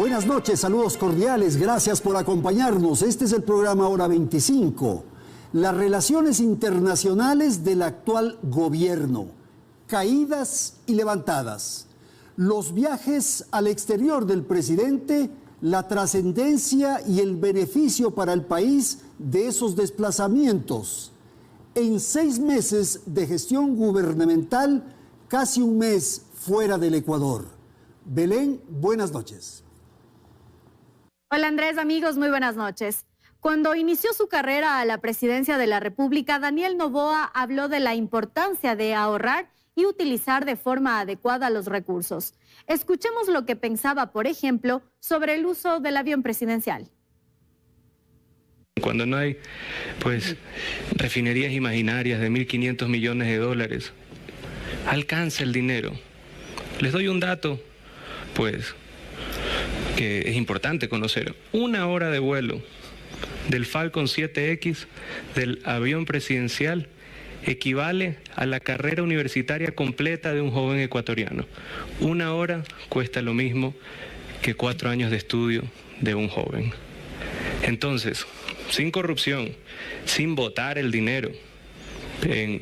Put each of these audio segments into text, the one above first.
Buenas noches, saludos cordiales, gracias por acompañarnos. Este es el programa Hora 25. Las relaciones internacionales del actual gobierno, caídas y levantadas. Los viajes al exterior del presidente, la trascendencia y el beneficio para el país de esos desplazamientos. En 6 meses de gestión gubernamental, casi un mes fuera del Ecuador. Belén, buenas noches. Hola Andrés, amigos, muy buenas noches. Cuando inició su carrera a la presidencia de la República, Daniel Noboa habló de la importancia de ahorrar y utilizar de forma adecuada los recursos. Escuchemos lo que pensaba, por ejemplo, sobre el uso del avión presidencial. Cuando no hay, refinerías imaginarias de 1.500 millones de dólares, alcanza el dinero. Les doy un dato, que es importante conocer. 1 hora de vuelo del Falcon 7X, del avión presidencial, equivale a la carrera universitaria completa de un joven ecuatoriano. 1 hora cuesta lo mismo que 4 años de estudio de un joven. Entonces, sin corrupción, sin botar el dinero en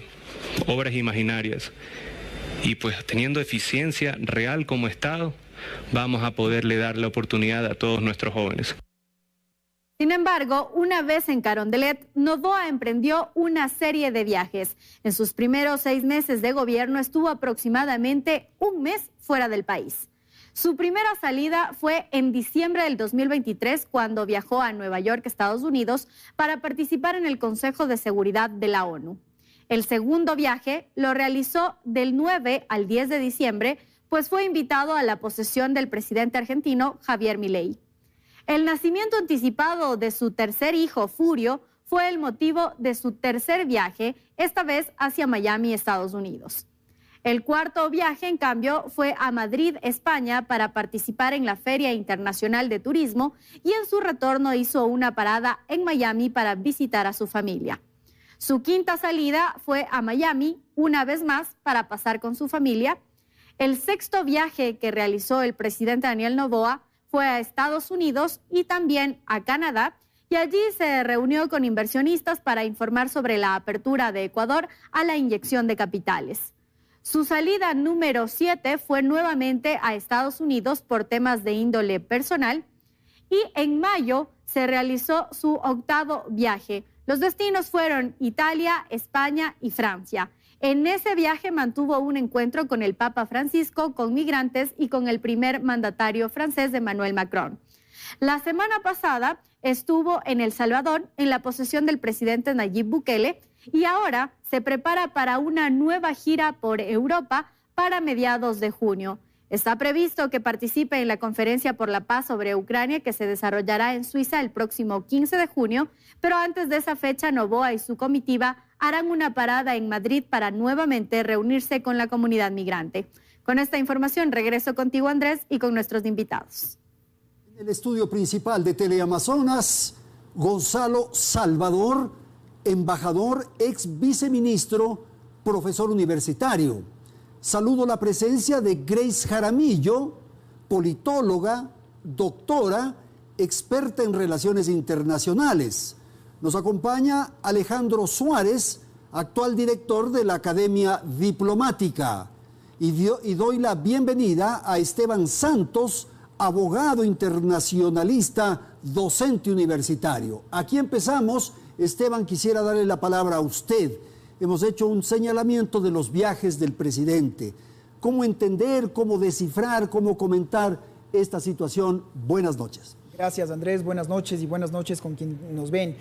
obras imaginarias y teniendo eficiencia real como Estado, vamos a poderle dar la oportunidad a todos nuestros jóvenes. Sin embargo, una vez en Carondelet, Noboa emprendió una serie de viajes. En sus primeros 6 meses de gobierno estuvo aproximadamente un mes fuera del país. Su primera salida fue en diciembre del 2023, cuando viajó a Nueva York, Estados Unidos, para participar en el Consejo de Seguridad de la ONU. El segundo viaje lo realizó del 9 al 10 de diciembre, pues fue invitado a la posesión del presidente argentino Javier Milei. El nacimiento anticipado de su tercer hijo, Furio, fue el motivo de su tercer viaje, esta vez hacia Miami, Estados Unidos. El cuarto viaje, en cambio, fue a Madrid, España, para participar en la Feria Internacional de Turismo, y en su retorno hizo una parada en Miami para visitar a su familia. Su quinta salida fue a Miami, una vez más, para pasar con su familia. El sexto viaje que realizó el presidente Daniel Noboa fue a Estados Unidos y también a Canadá, y allí se reunió con inversionistas para informar sobre la apertura de Ecuador a la inyección de capitales. Su salida número 7 fue nuevamente a Estados Unidos por temas de índole personal, y en mayo se realizó su octavo viaje. Los destinos fueron Italia, España y Francia. En ese viaje mantuvo un encuentro con el Papa Francisco, con migrantes y con el primer mandatario francés, Emmanuel Macron. La semana pasada estuvo en El Salvador, en la posesión del presidente Nayib Bukele, y ahora se prepara para una nueva gira por Europa para mediados de junio. Está previsto que participe en la Conferencia por la Paz sobre Ucrania, que se desarrollará en Suiza el próximo 15 de junio, pero antes de esa fecha Noboa y su comitiva harán una parada en Madrid para nuevamente reunirse con la comunidad migrante. Con esta información regreso contigo, Andrés, y con nuestros invitados. En el estudio principal de Teleamazonas, Gonzalo Salvador, embajador, ex viceministro, profesor universitario. Saludo la presencia de Grace Jaramillo, politóloga, doctora, experta en relaciones internacionales. Nos acompaña Alejandro Suárez, actual director de la Academia Diplomática. Y doy la bienvenida a Esteban Santos, abogado internacionalista, docente universitario. Aquí empezamos. Esteban, quisiera darle la palabra a usted. Hemos hecho un señalamiento de los viajes del presidente. ¿Cómo entender, cómo descifrar, cómo comentar esta situación? Buenas noches. Gracias, Andrés. Buenas noches y buenas noches con quien nos ven.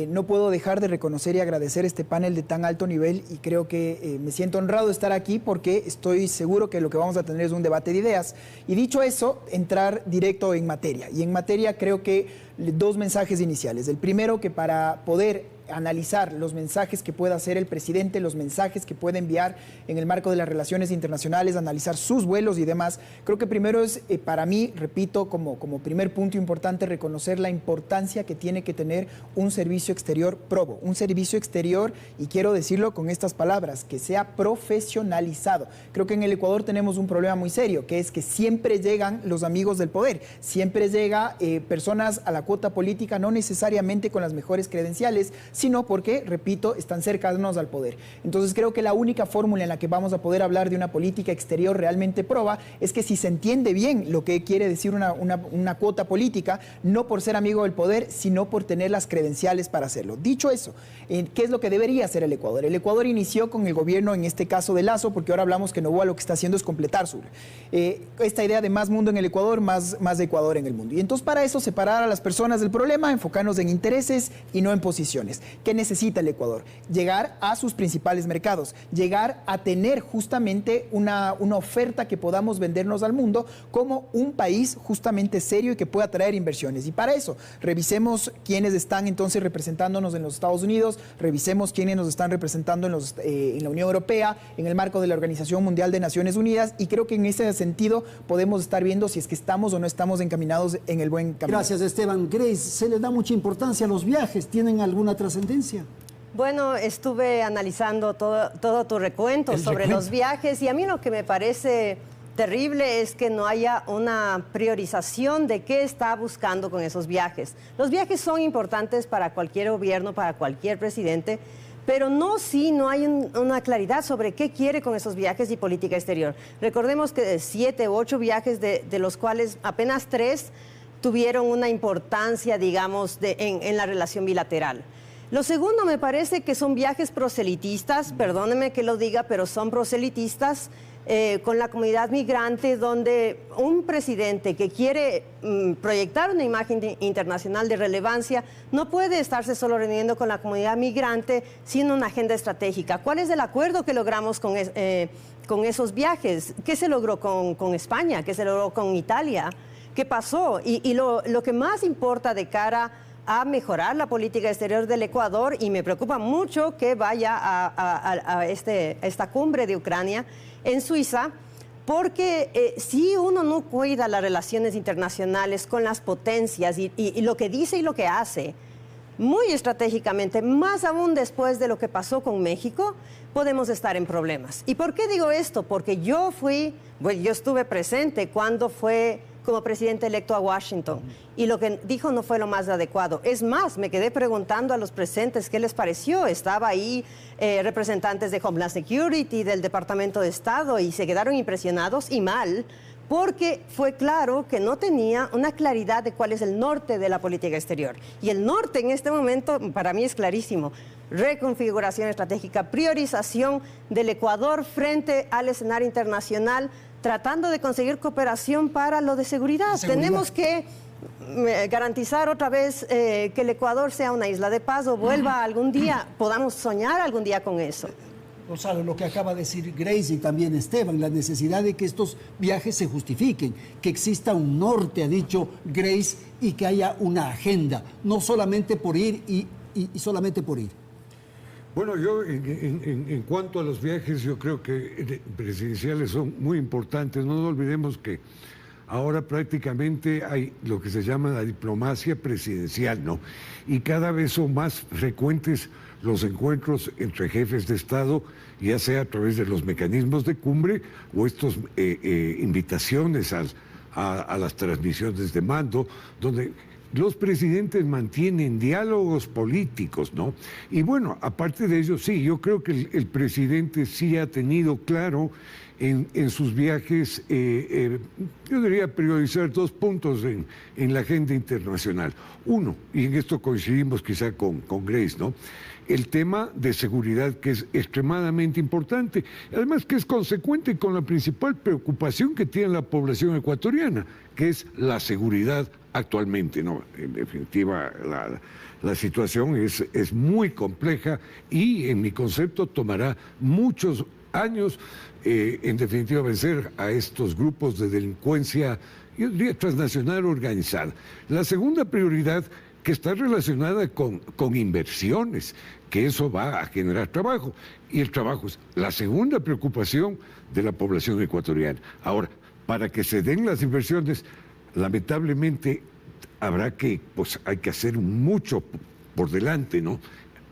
No puedo dejar de reconocer y agradecer este panel de tan alto nivel, y creo que me siento honrado de estar aquí porque estoy seguro que lo que vamos a tener es un debate de ideas. Y dicho eso, entrar directo en materia. Y en materia creo que 2 mensajes iniciales. El primero, que para poder analizar los mensajes que pueda hacer el presidente, los mensajes que puede enviar en el marco de las relaciones internacionales, analizar sus vuelos y demás. Creo que primero es, para mí, repito, como primer punto importante, reconocer la importancia que tiene que tener un servicio exterior probo, un servicio exterior, y quiero decirlo con estas palabras, que sea profesionalizado. Creo que en el Ecuador tenemos un problema muy serio, que es que siempre llegan los amigos del poder, siempre llega personas a la cuota política, no necesariamente con las mejores credenciales, sino porque, repito, están cercanos al poder. Entonces creo que la única fórmula en la que vamos a poder hablar de una política exterior realmente proba es que si se entiende bien lo que quiere decir una cuota política, no por ser amigo del poder, sino por tener las credenciales para hacerlo. Dicho eso, ¿qué es lo que debería hacer el Ecuador? El Ecuador inició con el gobierno, en este caso de Lasso, porque ahora hablamos que Noboa lo que está haciendo es completar esta idea de más mundo en el Ecuador, más de Ecuador en el mundo. Y entonces para eso separar a las personas del problema, enfocarnos en intereses y no en posiciones. ¿Qué necesita el Ecuador? Llegar a sus principales mercados, llegar a tener justamente una oferta que podamos vendernos al mundo como un país justamente serio y que pueda traer inversiones. Y para eso, revisemos quiénes están entonces representándonos en los Estados Unidos, revisemos quiénes nos están representando en la Unión Europea, en el marco de la Organización Mundial de Naciones Unidas, y creo que en ese sentido podemos estar viendo si es que estamos o no estamos encaminados en el buen camino. Gracias, Esteban. Grace, ¿se le da mucha importancia a los viajes? ¿Tienen alguna trascendencia? Bueno, estuve analizando todo tu recuento sobre los viajes, y a mí lo que me parece terrible es que no haya una priorización de qué está buscando con esos viajes. Los viajes son importantes para cualquier gobierno, para cualquier presidente, pero no hay una claridad sobre qué quiere con esos viajes y política exterior. Recordemos que de 7 u 8 viajes, de los cuales apenas 3 tuvieron una importancia, digamos, en la relación bilateral. Lo segundo, me parece que son viajes proselitistas, perdónenme que lo diga, pero son proselitistas con la comunidad migrante, donde un presidente que quiere proyectar una imagen internacional de relevancia no puede estarse solo reuniendo con la comunidad migrante sin una agenda estratégica. ¿Cuál es el acuerdo que logramos con esos viajes? ¿Qué se logró con España? ¿Qué se logró con Italia? ¿Qué pasó? Y lo que más importa de cara a mejorar la política exterior del Ecuador, y me preocupa mucho que vaya a esta cumbre de Ucrania en Suiza, porque si uno no cuida las relaciones internacionales con las potencias y lo que dice y lo que hace, muy estratégicamente, más aún después de lo que pasó con México, podemos estar en problemas. ¿Y por qué digo esto? Porque yo estuve presente cuando fue como presidente electo a Washington, y lo que dijo no fue lo más adecuado. Es más, me quedé preguntando a los presentes qué les pareció. Estaba ahí representantes de Homeland Security, del Departamento de Estado, y se quedaron impresionados y mal, porque fue claro que no tenía una claridad de cuál es el norte de la política exterior. Y el norte en este momento para mí es clarísimo: reconfiguración estratégica, priorización del Ecuador frente al escenario internacional, tratando de conseguir cooperación para lo de seguridad. Tenemos que garantizar otra vez que el Ecuador sea una isla de paz, o vuelva algún día, podamos soñar algún día con eso. Gonzalo, lo que acaba de decir Grace y también Esteban, la necesidad de que estos viajes se justifiquen, que exista un norte, ha dicho Grace, y que haya una agenda, no solamente por ir y solamente por ir. Bueno, yo en cuanto a los viajes, yo creo que presidenciales son muy importantes. No nos olvidemos que ahora prácticamente hay lo que se llama la diplomacia presidencial, ¿no? Y cada vez son más frecuentes los encuentros entre jefes de Estado, ya sea a través de los mecanismos de cumbre o estas invitaciones a las transmisiones de mando, donde los presidentes mantienen diálogos políticos, ¿no? Y bueno, aparte de ello, sí, yo creo que el presidente sí ha tenido claro en sus viajes, yo diría priorizar 2 puntos en la agenda internacional. Uno, y en esto coincidimos quizá con Grace, ¿no? El tema de seguridad, que es extremadamente importante, además que es consecuente con la principal preocupación que tiene la población ecuatoriana, que es la seguridad actualmente, ¿no? En definitiva, la situación es muy compleja y, en mi concepto, tomará muchos años, en definitiva, vencer a estos grupos de delincuencia, yo diría, transnacional organizada. La segunda prioridad que está relacionada con inversiones, que eso va a generar trabajo. Y el trabajo es la segunda preocupación de la población ecuatoriana. Ahora, para que se den las inversiones, lamentablemente hay que hacer mucho por delante, ¿no?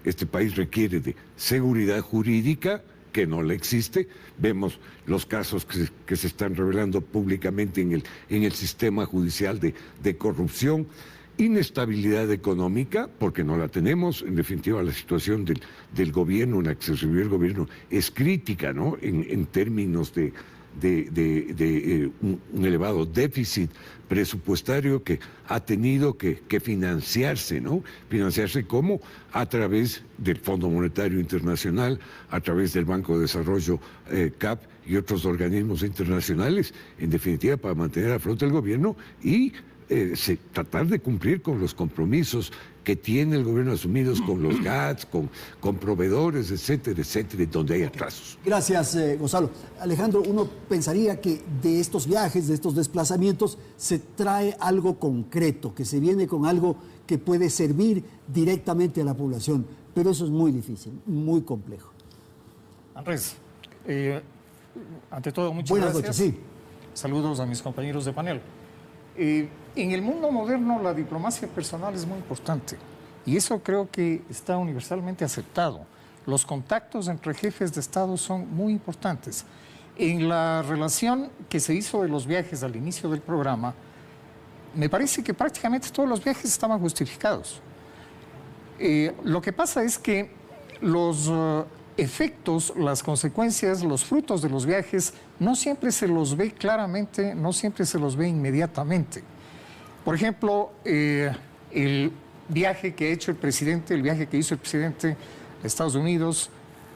Este país requiere de seguridad jurídica, que no le existe. Vemos los casos que se están revelando públicamente en el sistema judicial de corrupción, inestabilidad económica, porque no la tenemos. En definitiva, la situación del gobierno en la que se recibió el gobierno es crítica, ¿no? En términos de un elevado déficit presupuestario que ha tenido que financiarse, ¿no? Financiarse ¿cómo? A través del Fondo Monetario Internacional, a través del Banco de Desarrollo CAP y otros organismos internacionales, en definitiva para mantener a flote el gobierno y tratar de cumplir con los compromisos que tiene el gobierno asumidos con los GATS, con proveedores, etcétera, etcétera, donde hay atrasos. Gracias, Gonzalo. Alejandro, uno pensaría que de estos viajes, de estos desplazamientos, se trae algo concreto, que se viene con algo que puede servir directamente a la población, pero eso es muy difícil, muy complejo. Andrés, ante todo, muchas Buenas gracias. Noches, sí. Saludos a mis compañeros de panel. En el mundo moderno la diplomacia personal es muy importante y eso creo que está universalmente aceptado. Los contactos entre jefes de Estado son muy importantes. En la relación que se hizo de los viajes al inicio del programa, me parece que prácticamente todos los viajes estaban justificados. Lo que pasa es que los efectos, las consecuencias, los frutos de los viajes no siempre se los ve claramente, no siempre se los ve inmediatamente. Por ejemplo, el viaje que ha hecho el presidente, el viaje que hizo el presidente de Estados Unidos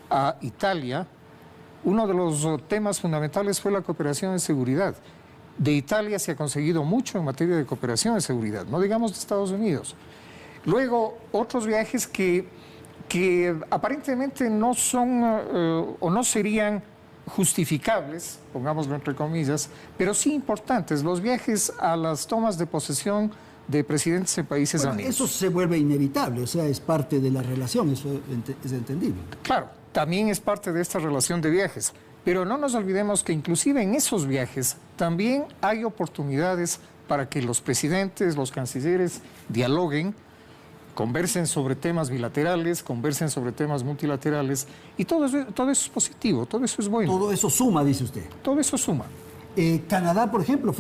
a Italia, uno de los temas fundamentales fue la cooperación en seguridad. De Italia se ha conseguido mucho en materia de cooperación en seguridad, no digamos de Estados Unidos. Luego, otros viajes que aparentemente no son o no serían justificables, pongámoslo entre comillas, pero sí importantes, los viajes a las tomas de posesión de presidentes en países amigos. Eso se vuelve inevitable, o sea, es parte de la relación, eso es entendible. Claro, también es parte de esta relación de viajes, pero no nos olvidemos que inclusive en esos viajes también hay oportunidades para que los presidentes, los cancilleres dialoguen, conversen sobre temas bilaterales, conversen sobre temas multilaterales, y todo eso es positivo, todo eso es bueno. Todo eso suma, dice usted. Todo eso suma. Canadá, por ejemplo,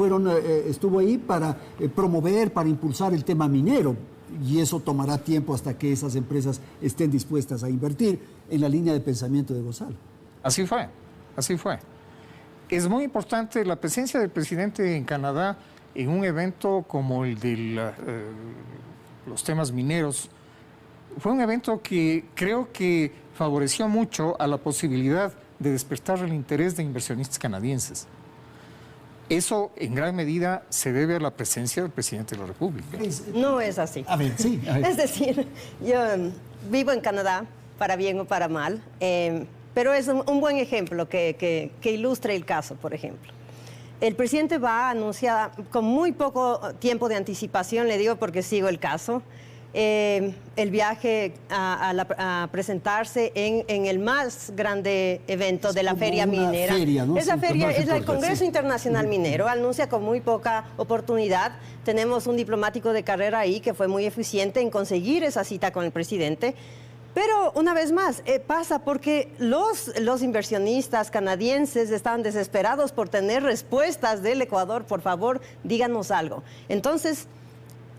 estuvo ahí para promover, para impulsar el tema minero, y eso tomará tiempo hasta que esas empresas estén dispuestas a invertir en la línea de pensamiento de Gonzalo. Así fue, así fue. Es muy importante la presencia del presidente en Canadá en un evento como el de los temas mineros. Fue un evento que creo que favoreció mucho a la posibilidad de despertar el interés de inversionistas canadienses. Eso en gran medida se debe a la presencia del presidente de la República. No es así. A ver, sí. A ver. Es decir, yo vivo en Canadá, para bien o para mal, pero es un buen ejemplo que ilustra el caso, por ejemplo. El presidente va a anunciar con muy poco tiempo de anticipación, le digo porque sigo el caso, el viaje a presentarse en el más grande evento de la feria minera. Feria, ¿no? Esa feria es el Congreso sí. Internacional Minero, anuncia con muy poca oportunidad. Tenemos un diplomático de carrera ahí que fue muy eficiente en conseguir esa cita con el presidente. Pero una vez más, pasa porque los inversionistas canadienses estaban desesperados por tener respuestas del Ecuador. Por favor, díganos algo. Entonces,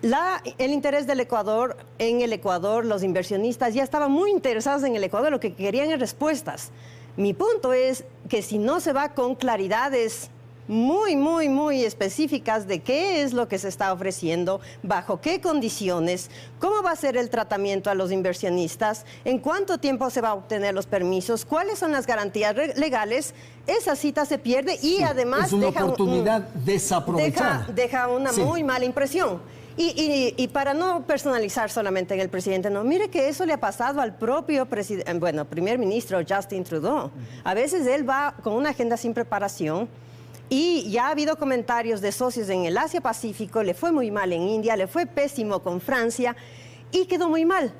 el interés del Ecuador, en el Ecuador, los inversionistas ya estaban muy interesados en el Ecuador, lo que querían es respuestas. Mi punto es que si no se va con claridades muy específicas de qué es lo que se está ofreciendo, bajo qué condiciones, cómo va a ser el tratamiento a los inversionistas, en cuánto tiempo se va a obtener los permisos, cuáles son las garantías legales, esa cita se pierde y además es una oportunidad desaprovechada. Deja una muy mala impresión. Y para no personalizar solamente en el presidente, no, mire que eso le ha pasado al propio primer ministro Justin Trudeau. A veces él va con una agenda sin preparación, Y ya ha habido comentarios de socios en el Asia-Pacífico, le fue muy mal en India, le fue pésimo con Francia y quedó muy mal.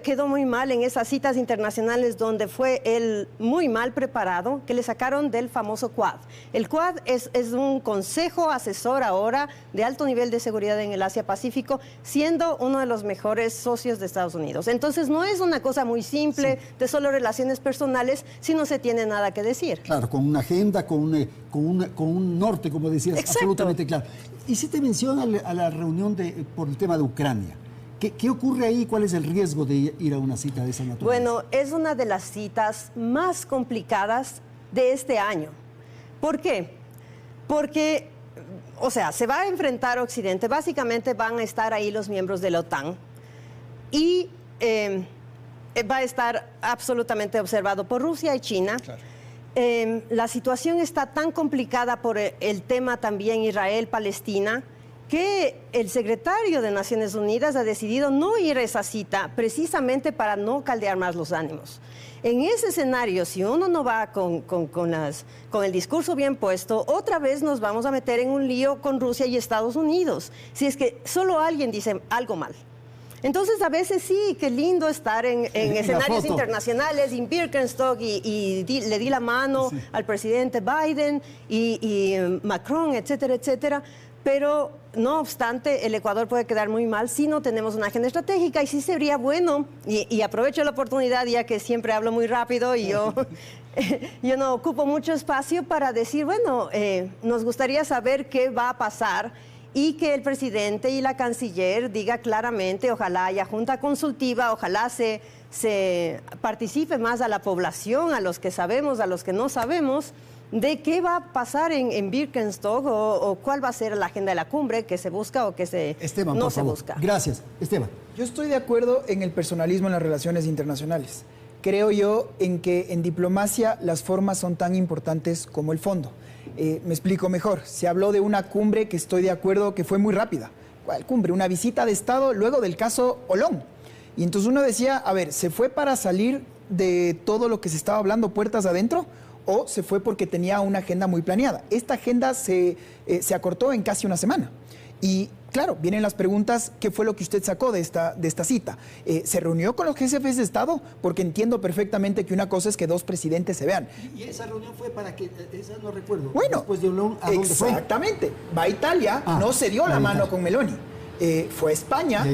Quedó muy mal en esas citas internacionales donde fue él muy mal preparado, que le sacaron del famoso Quad. El Quad es un consejo asesor ahora de alto nivel de seguridad en el Asia-Pacífico, siendo uno de los mejores socios de Estados Unidos. Entonces no es una cosa muy simple de solo relaciones personales, si no se tiene nada que decir. Claro, con una agenda, con un norte, como decías, exacto, absolutamente claro. Y si te menciona a la reunión por el tema de Ucrania. ¿Qué ocurre ahí? ¿Cuál es el riesgo de ir a una cita de esa naturaleza? Bueno, es una de las citas más complicadas de este año. ¿Por qué? Porque, o sea, se va a enfrentar Occidente, básicamente van a estar ahí los miembros de la OTAN y va a estar absolutamente observado por Rusia y China. Claro. La situación está tan complicada por el tema también Israel-Palestina, que el secretario de Naciones Unidas ha decidido no ir a esa cita precisamente para no caldear más los ánimos. En ese escenario, si uno no va con el discurso bien puesto, otra vez nos vamos a meter en un lío con Rusia y Estados Unidos, si es que solo alguien dice algo mal. Entonces, a veces sí, qué lindo estar en escenarios internacionales, en Birkenstock, y le di la mano al presidente Biden y Macron, etcétera, etcétera. Pero, no obstante, el Ecuador puede quedar muy mal si no tenemos una agenda estratégica, y sí sería bueno, y aprovecho la oportunidad, ya que siempre hablo muy rápido y yo no ocupo mucho espacio, para decir, bueno, nos gustaría saber qué va a pasar y que el presidente y la canciller diga claramente, ojalá haya junta consultiva, ojalá se participe más a la población, a los que sabemos, a los que no sabemos, de qué va a pasar en Birkenstock o cuál va a ser la agenda de la cumbre que se busca o que Esteban, no por se favor. busca. Gracias. Esteban. Yo estoy de acuerdo en el personalismo en las relaciones internacionales. Creo yo en que en diplomacia las formas son tan importantes como el fondo. Me explico mejor. Se habló de una cumbre que estoy de acuerdo que fue muy rápida. ¿Cuál cumbre? Una visita de Estado luego del caso Olón. Y entonces uno decía, a ver, ¿se fue para salir de todo lo que se estaba hablando puertas adentro? ¿O se fue porque tenía una agenda muy planeada? Esta agenda se acortó en casi una semana. Y claro, vienen las preguntas, ¿qué fue lo que usted sacó de esta cita? ¿Se reunió con los jefes de Estado? Porque entiendo perfectamente que una cosa es que dos presidentes se vean. ¿Y esa reunión fue para qué? Esa no recuerdo. Bueno, después de Olón, ¿a dónde fue? Exactamente. Va a Italia, no se dio la mano con Meloni. Fue a España,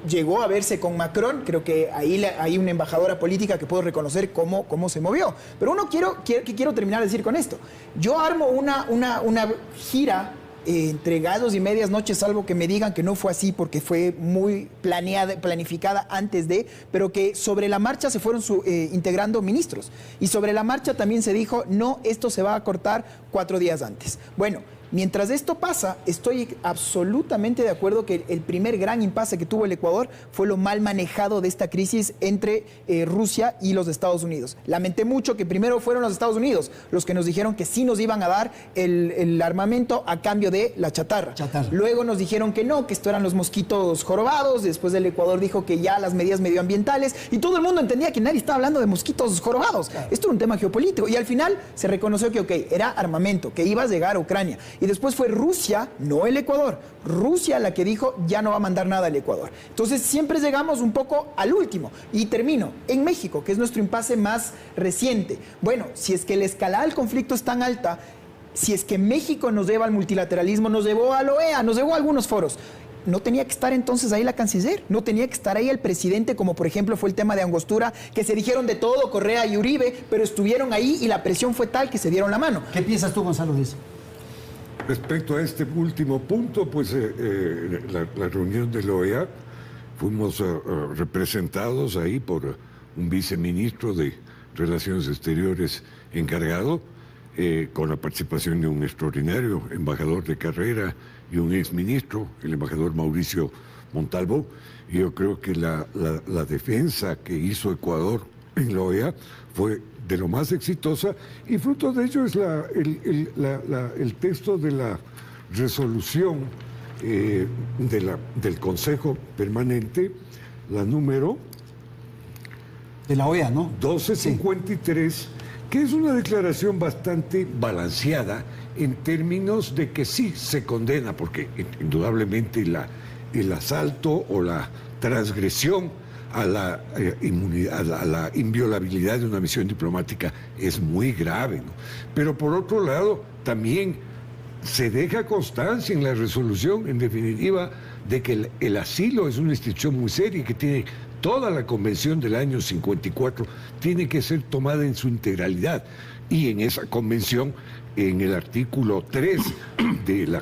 llegó a verse con Macron, creo que ahí hay una embajadora política que puedo reconocer cómo se movió. Pero quiero terminar de decir con esto. Yo armo una gira entre gallos y medias noches, salvo que me digan que no fue así porque fue muy planificada antes de, pero que sobre la marcha se fueron integrando ministros. Y sobre la marcha también se dijo, no, esto se va a cortar 4 días antes. Bueno, mientras esto pasa, estoy absolutamente de acuerdo que el primer gran impasse que tuvo el Ecuador fue lo mal manejado de esta crisis entre Rusia y los Estados Unidos. Lamenté mucho que primero fueron los Estados Unidos los que nos dijeron que sí nos iban a dar el armamento a cambio de la chatarra. Luego nos dijeron que no, que esto eran los mosquitos jorobados. Después el Ecuador dijo que ya las medidas medioambientales, y todo el mundo entendía que nadie estaba hablando de mosquitos jorobados. Claro. Esto era un tema geopolítico, y al final se reconoció que era armamento, que iba a llegar a Ucrania. Y después fue Rusia, no el Ecuador, Rusia la que dijo ya no va a mandar nada al Ecuador. Entonces siempre llegamos un poco al último. Y termino en México, que es nuestro impasse más reciente. Bueno, si es que la escalada del conflicto es tan alta, si es que México nos lleva al multilateralismo, nos llevó a la OEA, nos llevó a algunos foros, ¿no tenía que estar entonces ahí la canciller? ¿No tenía que estar ahí el presidente, como por ejemplo fue el tema de Angostura, que se dijeron de todo, Correa y Uribe, pero estuvieron ahí y la presión fue tal que se dieron la mano? ¿Qué piensas tú, Gonzalo, de eso? Respecto a este último punto, pues la reunión de la OEA, fuimos representados ahí por un viceministro de Relaciones Exteriores encargado, con la participación de un extraordinario embajador de carrera y un exministro, el embajador Mauricio Montalvo. Y yo creo que la defensa que hizo Ecuador en la OEA fue de lo más exitosa, y fruto de ello es el texto de la resolución del Consejo Permanente, la número de la OEA, ¿no? 1253, que es una declaración bastante balanceada en términos de que sí se condena, porque indudablemente el asalto o la transgresión a la inmunidad, a la inviolabilidad de una misión diplomática es muy grave, ¿no? Pero por otro lado, también se deja constancia en la resolución, en definitiva, de que el asilo es una institución muy seria y que tiene toda la convención del año 54, tiene que ser tomada en su integralidad. Y en esa convención, en el artículo 3 de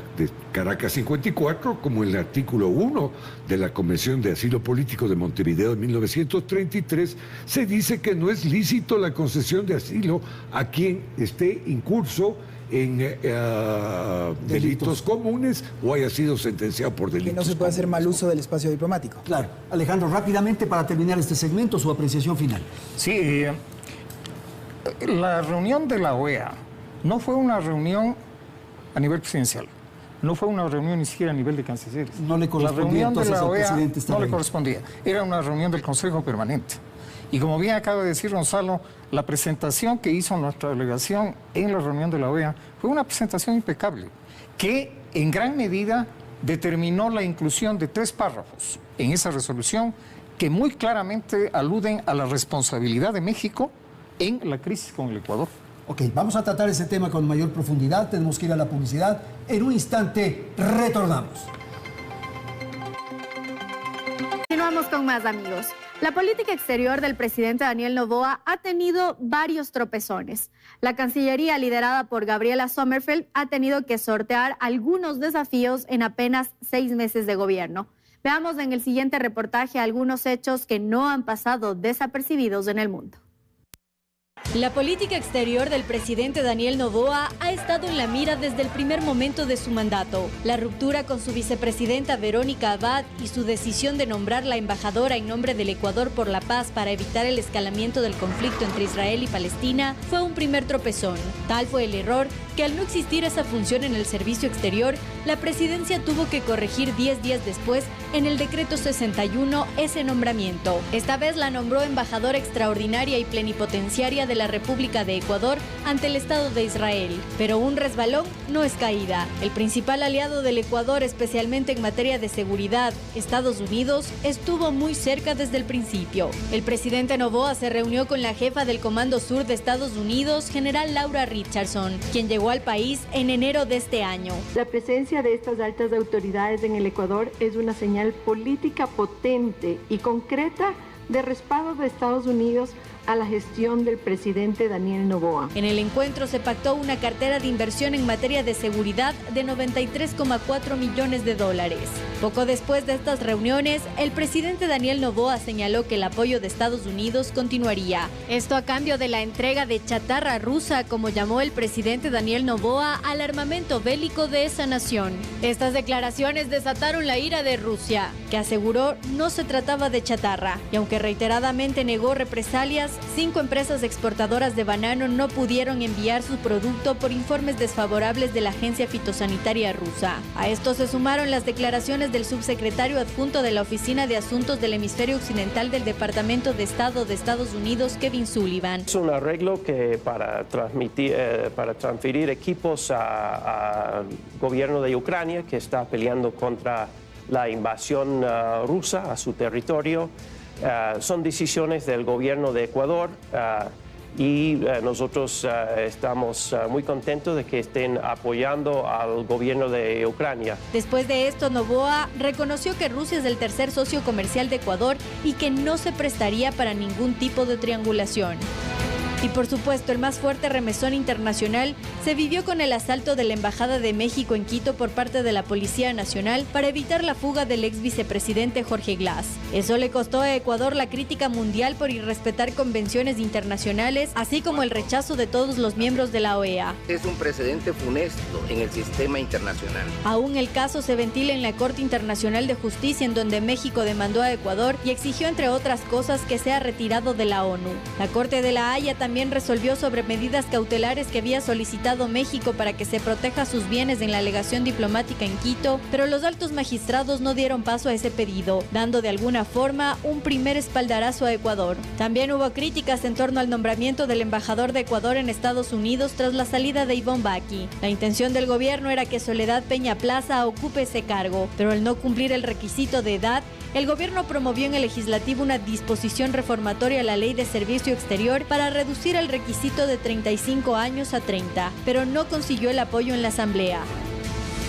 Caracas 54, como en el artículo 1 de la Convención de Asilo Político de Montevideo de 1933, se dice que no es lícito la concesión de asilo a quien esté incurso en delitos comunes o haya sido sentenciado por delitos que no se puede hacer comunes. mal uso del espacio diplomático. Claro. Alejandro, rápidamente para terminar este segmento, su apreciación final. Sí, la reunión de la OEA no fue una reunión a nivel presidencial, no fue una reunión ni siquiera a nivel de cancilleres. No le correspondía la reunión entonces de la al OEA presidente estar no le ahí. correspondía, era una reunión del Consejo Permanente. Y como bien acaba de decir Gonzalo, la presentación que hizo nuestra delegación en la reunión de la OEA fue una presentación impecable, que en gran medida determinó la inclusión de 3 párrafos en esa resolución que muy claramente aluden a la responsabilidad de México en la crisis con el Ecuador. Ok, vamos a tratar ese tema con mayor profundidad. Tenemos que ir a la publicidad. En un instante retornamos. Continuamos con más, amigos. La política exterior del presidente Daniel Noboa ha tenido varios tropezones. La Cancillería, liderada por Gabriela Sommerfeld, ha tenido que sortear algunos desafíos en apenas 6 meses de gobierno. Veamos en el siguiente reportaje algunos hechos que no han pasado desapercibidos en el mundo. La política exterior del presidente Daniel Noboa ha estado en la mira desde el primer momento de su mandato. La ruptura con su vicepresidenta Verónica Abad y su decisión de nombrar la embajadora en nombre del Ecuador por la paz para evitar el escalamiento del conflicto entre Israel y Palestina fue un primer tropezón. Tal fue el error que al no existir esa función en el servicio exterior, la presidencia tuvo que corregir 10 días después en el decreto 61 ese nombramiento. Esta vez la nombró embajadora extraordinaria y plenipotenciaria de la República de Ecuador ante el Estado de Israel. Pero un resbalón no es caída. El principal aliado del Ecuador, especialmente en materia de seguridad, Estados Unidos, estuvo muy cerca desde el principio. El presidente Noboa se reunió con la jefa del Comando Sur de Estados Unidos, general Laura Richardson, quien llegó al país en enero de este año. La presencia de estas altas autoridades en el Ecuador es una señal política potente y concreta de respaldo de Estados Unidos a la gestión del presidente Daniel Noboa. En el encuentro se pactó una cartera de inversión en materia de seguridad de $93,4 millones. Poco después de estas reuniones, el presidente Daniel Noboa señaló que el apoyo de Estados Unidos continuaría. Esto a cambio de la entrega de chatarra rusa, como llamó el presidente Daniel Noboa, al armamento bélico de esa nación. Estas declaraciones desataron la ira de Rusia, que aseguró no se trataba de chatarra, y aunque reiteradamente negó represalias, 5 empresas exportadoras de banano no pudieron enviar su producto por informes desfavorables de la agencia fitosanitaria rusa. A esto se sumaron las declaraciones del subsecretario adjunto de la Oficina de Asuntos del Hemisferio Occidental del Departamento de Estado de Estados Unidos, Kevin Sullivan. Es un arreglo que para transferir equipos al gobierno de Ucrania, que está peleando contra la invasión rusa a su territorio. Son decisiones del gobierno de Ecuador y nosotros estamos muy contentos de que estén apoyando al gobierno de Ucrania. Después de esto, Noboa reconoció que Rusia es el tercer socio comercial de Ecuador y que no se prestaría para ningún tipo de triangulación. Y por supuesto, el más fuerte remesón internacional se vivió con el asalto de la Embajada de México en Quito por parte de la Policía Nacional para evitar la fuga del ex vicepresidente Jorge Glass. Eso le costó a Ecuador la crítica mundial por irrespetar convenciones internacionales, así como el rechazo de todos los miembros de la OEA. Es un precedente funesto en el sistema internacional. Aún el caso se ventila en la Corte Internacional de Justicia, en donde México demandó a Ecuador y exigió, entre otras cosas, que sea retirado de la ONU. La Corte de la Haya también también resolvió sobre medidas cautelares que había solicitado México para que se proteja sus bienes en la legación diplomática en Quito, pero los altos magistrados no dieron paso a ese pedido, dando de alguna forma un primer espaldarazo a Ecuador. También hubo críticas en torno al nombramiento del embajador de Ecuador en Estados Unidos tras la salida de Ivonne Baki. La intención del gobierno era que Soledad Peña Plaza ocupe ese cargo, pero al no cumplir el requisito de edad, el gobierno promovió en el legislativo una disposición reformatoria a la Ley de Servicio Exterior para reducir el requisito de 35 años a 30, pero no consiguió el apoyo en la Asamblea.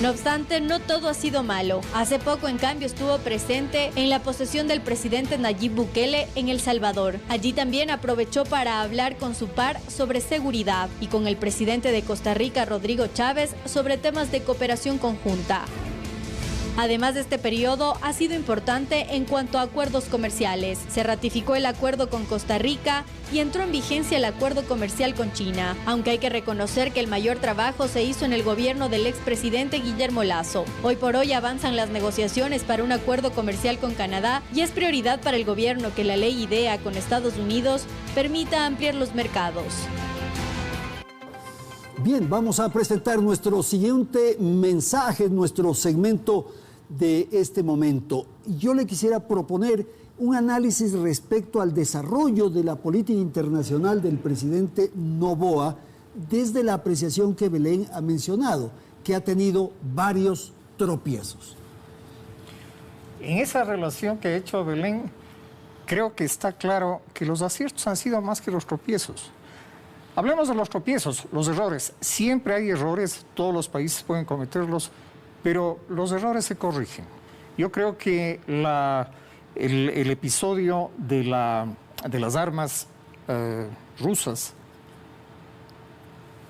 No obstante, no todo ha sido malo. Hace poco, en cambio, estuvo presente en la posesión del presidente Nayib Bukele en El Salvador. Allí también aprovechó para hablar con su par sobre seguridad y con el presidente de Costa Rica, Rodrigo Chávez, sobre temas de cooperación conjunta. Además de este periodo, ha sido importante en cuanto a acuerdos comerciales. Se ratificó el acuerdo con Costa Rica y entró en vigencia el acuerdo comercial con China, aunque hay que reconocer que el mayor trabajo se hizo en el gobierno del expresidente Guillermo Lasso. Hoy por hoy avanzan las negociaciones para un acuerdo comercial con Canadá y es prioridad para el gobierno que la ley IDEA con Estados Unidos permita ampliar los mercados. Bien, vamos a presentar nuestro siguiente mensaje, nuestro segmento de este momento. Yo le quisiera proponer un análisis respecto al desarrollo de la política internacional del presidente Noboa desde la apreciación que Belén ha mencionado, que ha tenido varios tropiezos. En esa relación que ha hecho Belén, creo que está claro que los aciertos han sido más que los tropiezos. Hablemos de los tropiezos, los errores. Siempre hay errores, todos los países pueden cometerlos, pero los errores se corrigen. Yo creo que el episodio de las armas rusas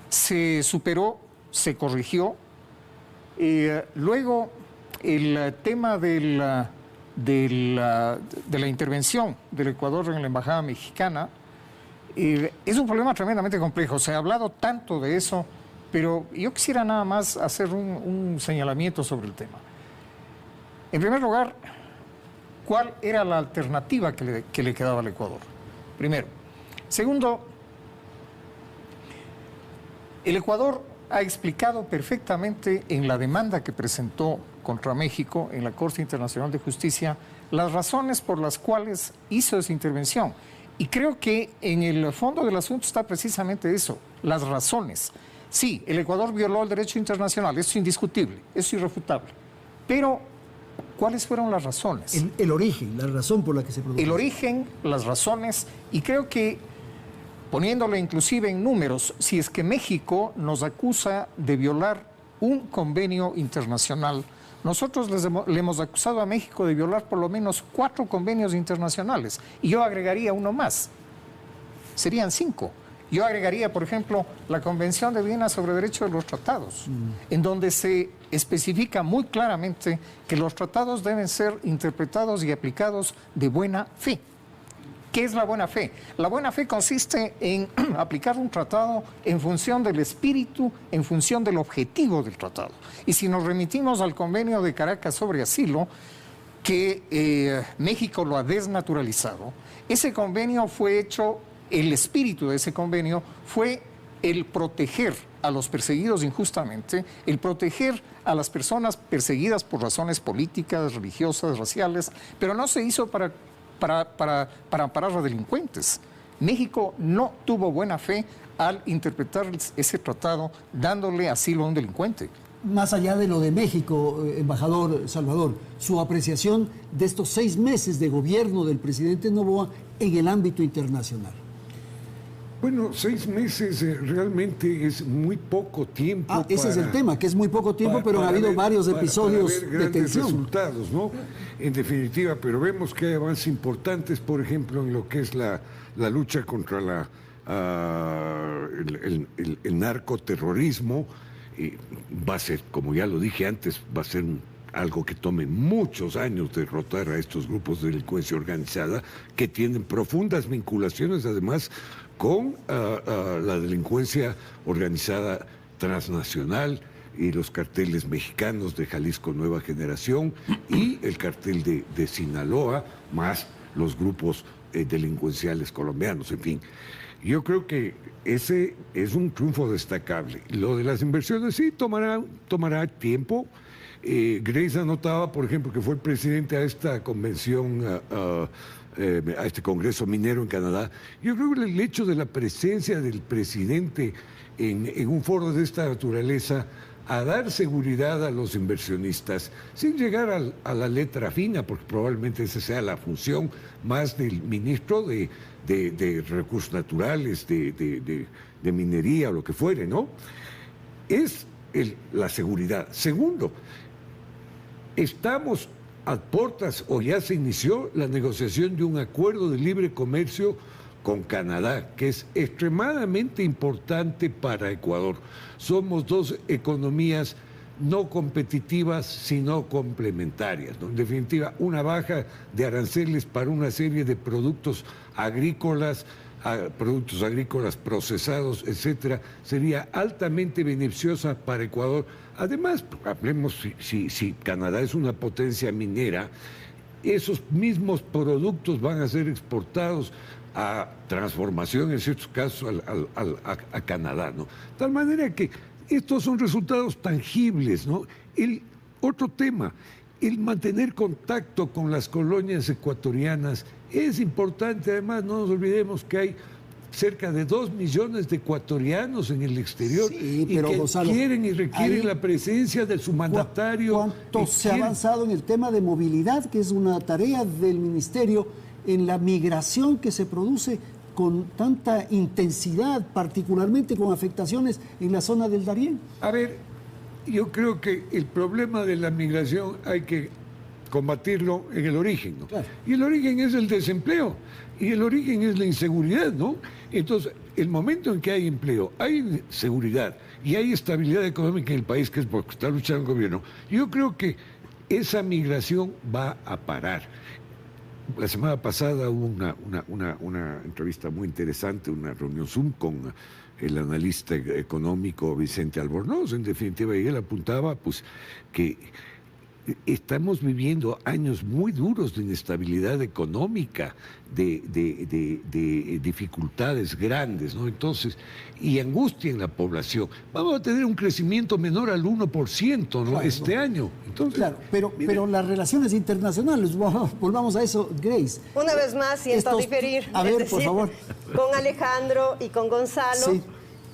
se superó, se corrigió. Luego, el tema de la intervención del Ecuador en la embajada mexicana es un problema tremendamente complejo. Se ha hablado tanto de eso, pero yo quisiera nada más hacer un señalamiento sobre el tema. En primer lugar, ¿cuál era la alternativa que le quedaba al Ecuador? Primero. Segundo, el Ecuador ha explicado perfectamente en la demanda que presentó contra México en la Corte Internacional de Justicia las razones por las cuales hizo esa intervención. Y creo que en el fondo del asunto está precisamente eso, las razones. Sí, el Ecuador violó el derecho internacional, eso es indiscutible, eso es irrefutable. Pero, ¿cuáles fueron las razones? El origen, la razón por la que se produjo. El origen, las razones, y creo que, poniéndole inclusive en números, si es que México nos acusa de violar un convenio internacional, nosotros le hemos acusado a México de violar por lo menos 4 convenios internacionales, y yo agregaría uno más, serían 5. Yo agregaría, por ejemplo, la Convención de Viena sobre Derecho de los Tratados, en donde se especifica muy claramente que los tratados deben ser interpretados y aplicados de buena fe. ¿Qué es la buena fe? La buena fe consiste en aplicar un tratado en función del espíritu, en función del objetivo del tratado. Y si nos remitimos al convenio de Caracas sobre asilo, que México lo ha desnaturalizado, ese convenio fue hecho, el espíritu de ese convenio fue el proteger a los perseguidos injustamente, el proteger a las personas perseguidas por razones políticas, religiosas, raciales, pero no se hizo para amparar a delincuentes. México no tuvo buena fe al interpretar ese tratado dándole asilo a un delincuente. Más allá de lo de México, embajador Salvador, su apreciación de estos 6 meses de gobierno del presidente Noboa en el ámbito internacional. Bueno, 6 meses realmente es muy poco tiempo. Ese es el tema, que es muy poco tiempo, pero ha habido varios episodios de tensión. Resultados, ¿no? En definitiva, pero vemos que hay avances importantes, por ejemplo, en lo que es la lucha contra el narcoterrorismo. Va a ser, como ya lo dije antes, va a ser algo que tome muchos años derrotar a estos grupos de delincuencia organizada que tienen profundas vinculaciones, además, con la delincuencia organizada transnacional y los carteles mexicanos de Jalisco Nueva Generación y el cartel de Sinaloa, más los grupos delincuenciales colombianos, en fin. Yo creo que ese es un triunfo destacable. Lo de las inversiones sí tomará tiempo. Grace anotaba, por ejemplo, que fue el presidente a esta convención, a este Congreso Minero en Canadá. Yo creo que el hecho de la presencia del presidente en un foro de esta naturaleza a dar seguridad a los inversionistas, sin llegar a la letra fina, porque probablemente esa sea la función más del ministro de Recursos Naturales, de minería o lo que fuere, ¿no? Es la seguridad. Segundo, estamos a puertas, o ya se inició la negociación de un acuerdo de libre comercio con Canadá, que es extremadamente importante para Ecuador. Somos dos economías no competitivas, sino complementarias, ¿no? En definitiva, una baja de aranceles para una serie de productos agrícolas procesados, etcétera, sería altamente beneficiosa para Ecuador. Además, hablemos, si Canadá es una potencia minera, esos mismos productos van a ser exportados a transformación, en ciertos casos, a Canadá, ¿no? De tal manera que estos son resultados tangibles, ¿no? El otro tema, el mantener contacto con las colonias ecuatorianas es importante. Además, no nos olvidemos que hay cerca de 2 millones de ecuatorianos en el exterior, sí, pero, y que Gonzalo, quieren y requieren la presencia de su mandatario. ¿Cuánto se ha avanzado en el tema de movilidad, que es una tarea del ministerio, en la migración que se produce con tanta intensidad, particularmente con afectaciones en la zona del Darién? A ver, yo creo que el problema de la migración hay que combatirlo en el origen, ¿no? Claro. Y el origen es el desempleo, y el origen es la inseguridad, ¿no? Entonces, el momento en que hay empleo, hay seguridad y hay estabilidad económica en el país, que es porque está luchando el gobierno, yo creo que esa migración va a parar. La semana pasada hubo una entrevista muy interesante, una reunión Zoom con el analista económico Vicente Albornoz, en definitiva, y él apuntaba pues que estamos viviendo años muy duros de inestabilidad económica, de dificultades grandes, ¿no? Entonces, y angustia en la población. Vamos a tener un crecimiento menor al 1%, ¿no? Claro, este año. Entonces, claro, pero las relaciones internacionales, volvamos a eso, Grace. Una vez más, siento diferir. A ver, por favor. Con Alejandro y con Gonzalo. Sí.